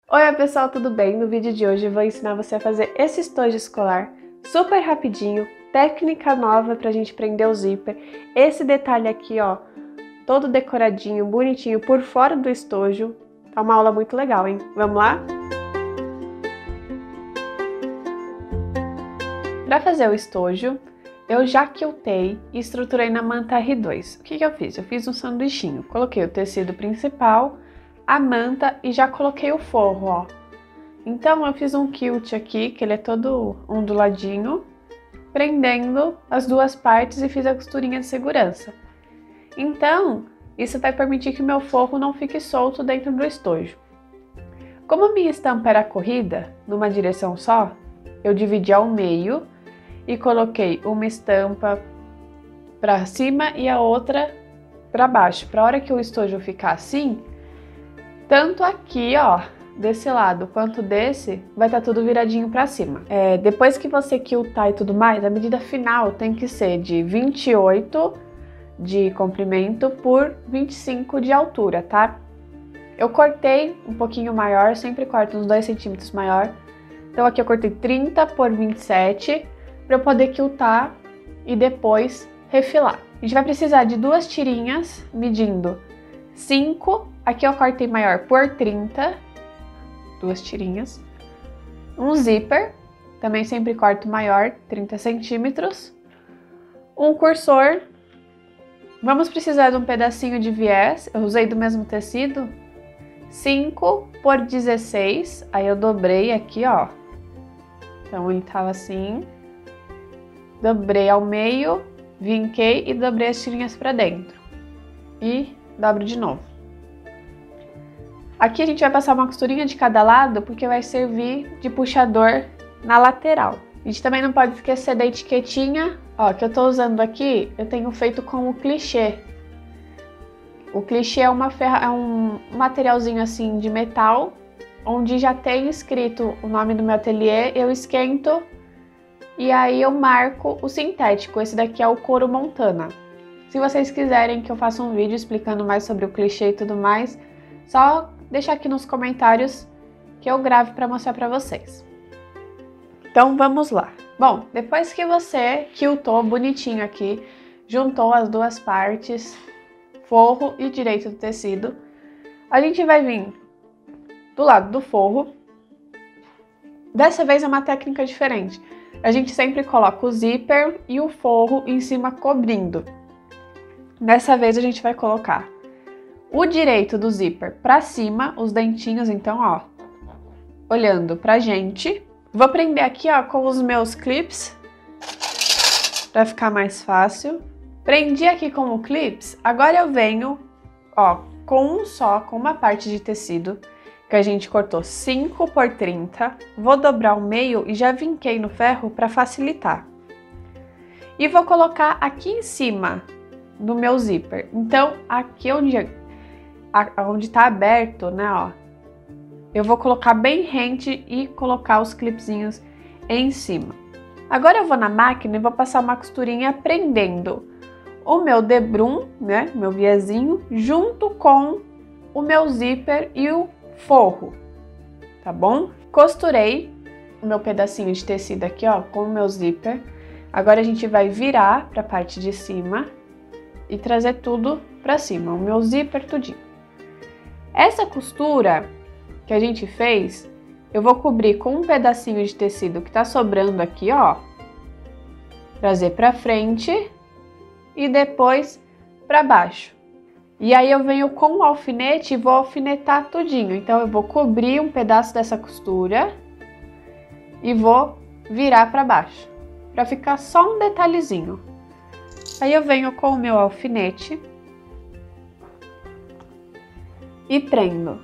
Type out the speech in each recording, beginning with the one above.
Oi pessoal, tudo bem? No vídeo de hoje eu vou ensinar você a fazer esse estojo escolar super rapidinho, técnica nova pra gente prender o zíper. Esse detalhe aqui, ó, todo decoradinho, bonitinho por fora do estojo. Tá uma aula muito legal, hein? Vamos lá? Para fazer o estojo, eu já quiltei e estruturei na manta R2. O que eu fiz? Eu fiz um sanduichinho, coloquei o tecido principal, a manta e já coloquei o forro, ó. Então eu fiz um quilt aqui, que ele é todo onduladinho, prendendo as duas partes e fiz a costurinha de segurança. Então, isso vai permitir que o meu forro não fique solto dentro do estojo. Como a minha estampa era corrida, numa direção só, eu dividi ao meio e coloquei uma estampa para cima e a outra para baixo. Para a hora que o estojo ficar assim, tanto aqui, ó, desse lado quanto desse, vai estar tudo viradinho para cima. Depois que você quiltar e tudo mais, a medida final tem que ser de 28 de comprimento por 25 de altura, tá? Eu cortei um pouquinho maior, sempre corto uns 2 centímetros maior. Então aqui eu cortei 30 por 27 para eu poder quiltar e depois refilar. A gente vai precisar de 2 tirinhas medindo 5, aqui eu cortei maior por 30, 2 tirinhas. Um zíper, também sempre corto maior, 30 centímetros. Um cursor. Vamos precisar de um pedacinho de viés, eu usei do mesmo tecido. 5 por 16, aí eu dobrei aqui, ó. Então ele tava assim. Dobrei ao meio, vinquei e dobrei as tirinhas pra dentro. E dobro de novo. Aqui a gente vai passar uma costurinha de cada lado, porque vai servir de puxador na lateral. A gente também não pode esquecer da etiquetinha, ó, que eu tô usando aqui, eu tenho feito com o clichê. O clichê é um materialzinho assim de metal, onde já tem escrito o nome do meu ateliê, eu esquento e aí eu marco o sintético. Esse daqui é o couro montana. Se vocês quiserem que eu faça um vídeo explicando mais sobre o clichê e tudo mais, só deixar aqui nos comentários que eu gravo para mostrar para vocês. Então vamos lá. Bom, depois que você quiltou bonitinho aqui, juntou as duas partes, forro e direito do tecido, a gente vai vir do lado do forro. Dessa vez é uma técnica diferente. A gente sempre coloca o zíper e o forro em cima cobrindo. Dessa vez a gente vai colocar o direito do zíper para cima, os dentinhos, então, ó, olhando pra gente. Vou prender aqui, ó, com os meus clips, para ficar mais fácil. Prendi aqui com o clips, agora eu venho, ó, com uma parte de tecido, que a gente cortou 5 por 30, vou dobrar o meio e já vinquei no ferro para facilitar. E vou colocar aqui em cima do meu zíper. Então, aqui onde tá aberto, né, ó, eu vou colocar bem rente e colocar os clipzinhos em cima. Agora eu vou na máquina e vou passar uma costurinha prendendo o meu debrum, né, meu viezinho, junto com o meu zíper e o forro, tá bom? Costurei o meu pedacinho de tecido aqui, ó, com o meu zíper. Agora a gente vai virar para a parte de cima e trazer tudo para cima, o meu zíper tudinho. Essa costura que a gente fez, eu vou cobrir com um pedacinho de tecido que tá sobrando aqui, ó, trazer para frente e depois para baixo. E aí eu venho com o alfinete e vou alfinetar tudinho. Então eu vou cobrir um pedaço dessa costura e vou virar para baixo, para ficar só um detalhezinho. Aí eu venho com o meu alfinete e prendo.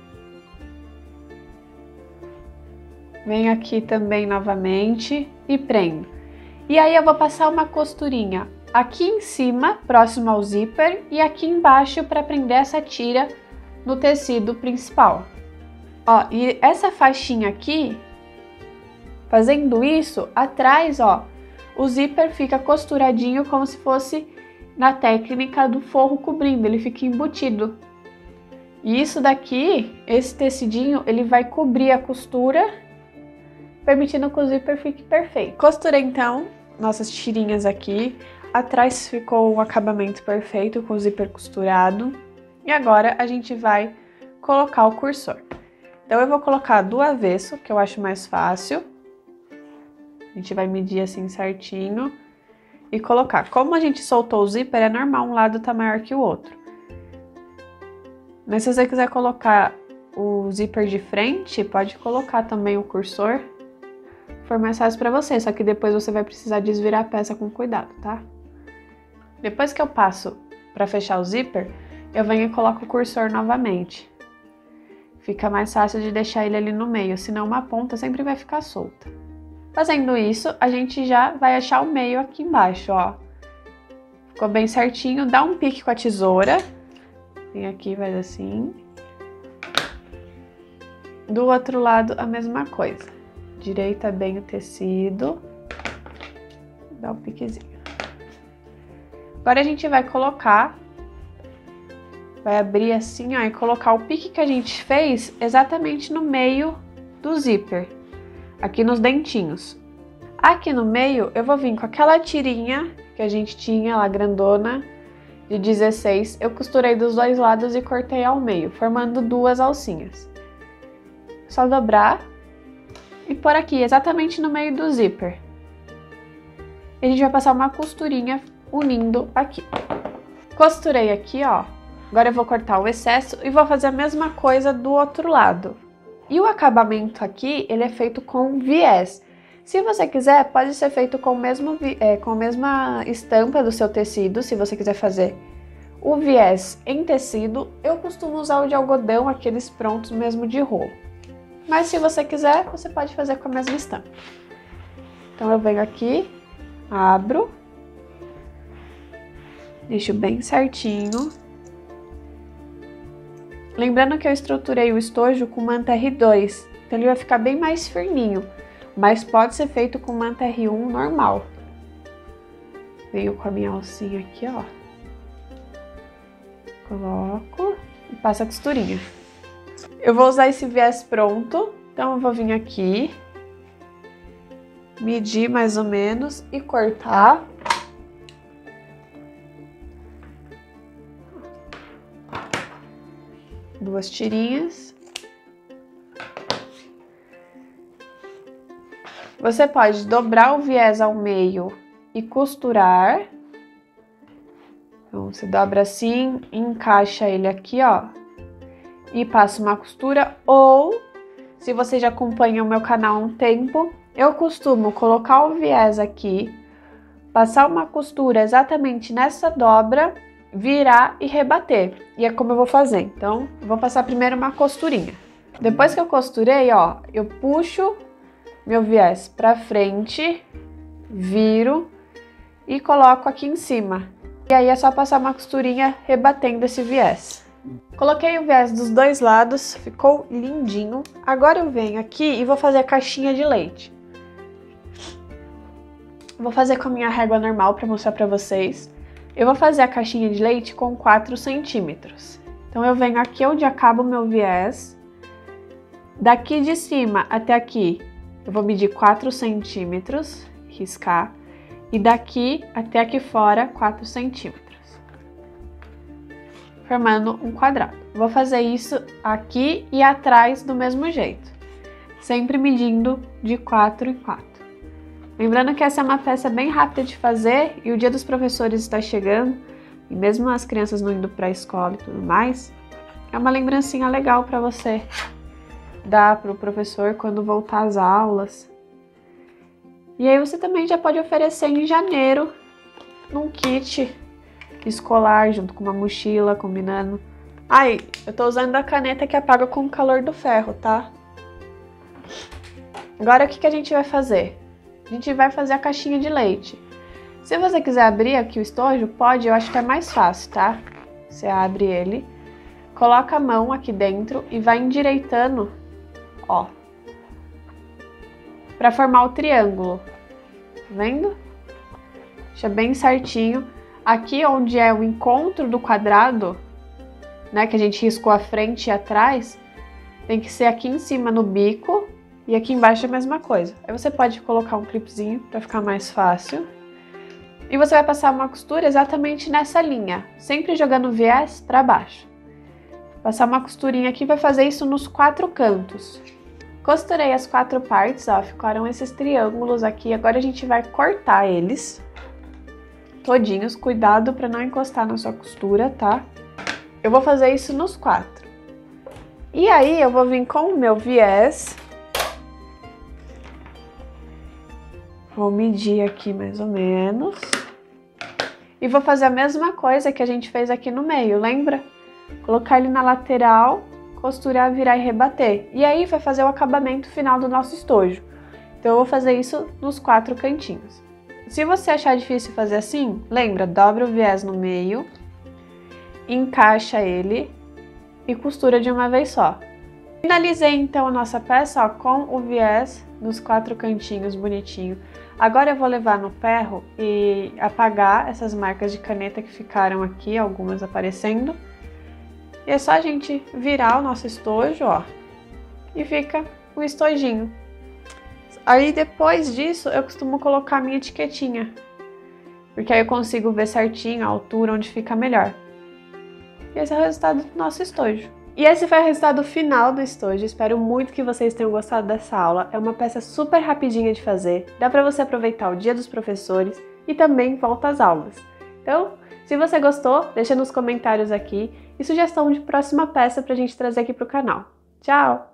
Venho aqui também novamente e prendo. E aí eu vou passar uma costurinha aqui em cima, próximo ao zíper, e aqui embaixo para prender essa tira no tecido principal. Ó, e essa faixinha aqui, fazendo isso, atrás, ó, o zíper fica costuradinho como se fosse na técnica do forro cobrindo, ele fica embutido. E isso daqui, esse tecidinho, ele vai cobrir a costura, permitindo que o zíper fique perfeito. Costurei então nossas tirinhas aqui. Atrás ficou um acabamento perfeito com o zíper costurado. E agora a gente vai colocar o cursor. Então eu vou colocar do avesso, que eu acho mais fácil. A gente vai medir assim certinho e colocar. Como a gente soltou o zíper, é normal, um lado tá maior que o outro. Mas se você quiser colocar o zíper de frente, pode colocar também o cursor. For mais fácil pra você, só que depois você vai precisar desvirar a peça com cuidado, tá? Depois que eu passo pra fechar o zíper, eu venho e coloco o cursor novamente. Fica mais fácil de deixar ele ali no meio, senão uma ponta sempre vai ficar solta. Fazendo isso, a gente já vai achar o meio aqui embaixo, ó. Ficou bem certinho, dá um pique com a tesoura. Vem aqui, faz assim. Do outro lado, a mesma coisa. Direita bem o tecido. Dá um piquezinho. Agora a gente vai colocar, vai abrir assim, ó, e colocar o pique que a gente fez exatamente no meio do zíper. Aqui nos dentinhos. Aqui no meio, eu vou vir com aquela tirinha que a gente tinha lá, grandona, de 16. Eu costurei dos dois lados e cortei ao meio, formando duas alcinhas. Só dobrar e pôr aqui, exatamente no meio do zíper. E a gente vai passar uma costurinha unindo aqui. Costurei aqui, ó. Agora eu vou cortar o excesso e vou fazer a mesma coisa do outro lado. E o acabamento aqui, ele é feito com viés. Se você quiser, pode ser feito com a mesma estampa do seu tecido, se você quiser fazer o viés em tecido. Eu costumo usar o de algodão, aqueles prontos mesmo de rolo. Mas se você quiser, você pode fazer com a mesma estampa. Então eu venho aqui, abro, deixo bem certinho. Lembrando que eu estruturei o estojo com manta R2, então ele vai ficar bem mais firminho, mas pode ser feito com manta R1 normal. Venho com a minha alcinha aqui, ó. Coloco e passo a costurinha. Eu vou usar esse viés pronto, então eu vou vir aqui, medir mais ou menos e cortar. Duas tirinhas. Você pode dobrar o viés ao meio e costurar. Então, você dobra assim, encaixa ele aqui, ó, e passa uma costura. Ou, se você já acompanha o meu canal há um tempo, eu costumo colocar o viés aqui, passar uma costura exatamente nessa dobra, virar e rebater. E é como eu vou fazer. Então, eu vou passar primeiro uma costurinha. Depois que eu costurei, ó, eu puxo meu viés pra frente, viro e coloco aqui em cima. E aí é só passar uma costurinha rebatendo esse viés. Coloquei o viés dos dois lados, ficou lindinho. Agora eu venho aqui e vou fazer a caixinha de leite. Vou fazer com a minha régua normal para mostrar para vocês. Eu vou fazer a caixinha de leite com 4 centímetros. Então eu venho aqui onde acaba o meu viés. Daqui de cima até aqui, eu vou medir 4 centímetros, riscar. E daqui até aqui fora, 4 centímetros. Formando um quadrado. Vou fazer isso aqui e atrás do mesmo jeito. Sempre medindo de 4 em 4. Lembrando que essa é uma peça bem rápida de fazer e o dia dos professores está chegando. E mesmo as crianças não indo para a escola e tudo mais, é uma lembrancinha legal para você dar para o professor quando voltar às aulas. E aí você também já pode oferecer em janeiro num kit escolar, junto com uma mochila, combinando. Ai, eu tô usando a caneta que apaga com o calor do ferro, tá? Agora o que a gente vai fazer? A gente vai fazer a caixinha de leite. Se você quiser abrir aqui o estojo, pode, eu acho que é mais fácil, tá? Você abre ele, coloca a mão aqui dentro e vai endireitando, ó, pra formar o triângulo. Tá vendo? Deixa bem certinho. Aqui onde é o encontro do quadrado, né, que a gente riscou a frente e atrás, tem que ser aqui em cima no bico e aqui embaixo a mesma coisa. Aí você pode colocar um clipezinho para ficar mais fácil. E você vai passar uma costura exatamente nessa linha, sempre jogando o viés para baixo. Passar uma costurinha aqui, vai fazer isso nos 4 cantos. Costurei as 4 partes, ó, ficaram esses triângulos aqui. Agora a gente vai cortar eles todinhos, cuidado para não encostar na sua costura, tá? Eu vou fazer isso nos 4. E aí eu vou vir com o meu viés. Vou medir aqui mais ou menos. E vou fazer a mesma coisa que a gente fez aqui no meio, lembra? Colocar ele na lateral, costurar, virar e rebater. E aí vai fazer o acabamento final do nosso estojo. Então eu vou fazer isso nos 4 cantinhos. Se você achar difícil fazer assim, lembra, dobra o viés no meio, encaixa ele e costura de uma vez só. Finalizei então a nossa peça, ó, com o viés nos 4 cantinhos bonitinho. Agora eu vou levar no ferro e apagar essas marcas de caneta que ficaram aqui, algumas aparecendo. E é só a gente virar o nosso estojo, ó, e fica um estojinho. Aí depois disso eu costumo colocar a minha etiquetinha, porque aí eu consigo ver certinho a altura onde fica melhor. E esse é o resultado do nosso estojo. E esse foi o resultado final do estojo. Espero muito que vocês tenham gostado dessa aula. É uma peça super rapidinha de fazer, dá para você aproveitar o dia dos professores e também volta às aulas. Então, se você gostou, deixa nos comentários aqui e sugestão de próxima peça pra gente trazer aqui pro canal. Tchau!